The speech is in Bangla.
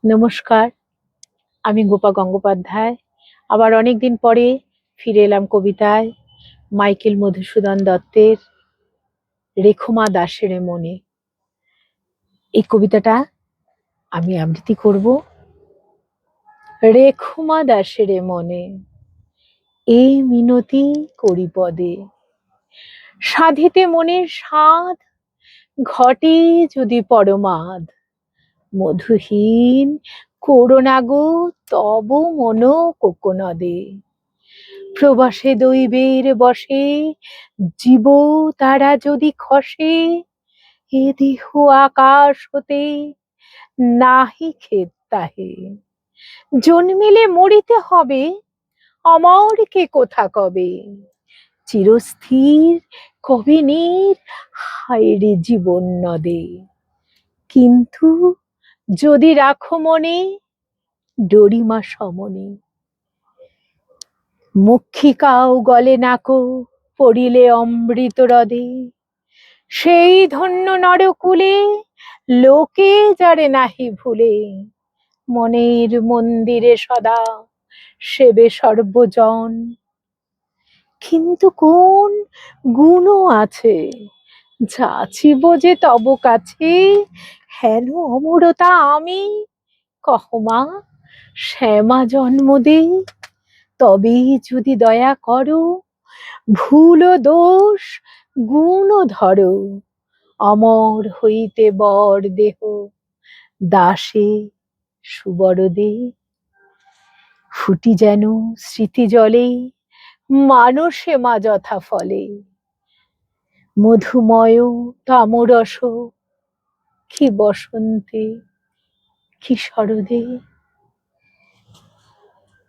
নমস্কার, আমি গোপা গঙ্গোপাধ্যায়। আবার অনেকদিন পরে ফিরে এলাম কবিতায়, মাইকেল মধুসূদন দত্তের রেখমা দাসের মনে। এই কবিতাটা আমি আবৃত্তি করব। রেখমা দাসের মনে এই মিনতি করি পদে, সাধিতে মনের স্বাদ ঘটে যদি পরমাদ, মধুহীন করোনাগো তব মন কোকোনদে। প্রবাসে দৈবের বসে জীব তারা যদি খসে, এ দেহ আকাশ হতে নাহি খেদ তাহে। জন্মিলে মরিতে হবে, অমর কে কোথা কবে। চিরস্থির কবে নীর, হায় রে জীবন নদে। কিন্তু যদি রাখো মনে ডরিমা সমনে, মক্ষিকাও গলে নাকো পড়িলে অমৃত হ্রদে। সেই ধন্য নরকুলে লোকে যারে নাহি ভুলে, মনের মন্দিরে সদা সেবে সর্বজন। কিন্তু কোন গুণ আছে যাচিব যে তব কাছে, হেন অমরতা আমি কহমা শ্যামা জন্ম দে। তবেই যদি দয়া করো, ভুল ও দোষ গুণ ধরো, অমর হইতে বর দেহ দাসে সুবরদে। ফুটি যেন স্মৃতি জলে, মানসে মা যথা ফলে, মধুময় তামরস কি বসন্তে কি শরদে।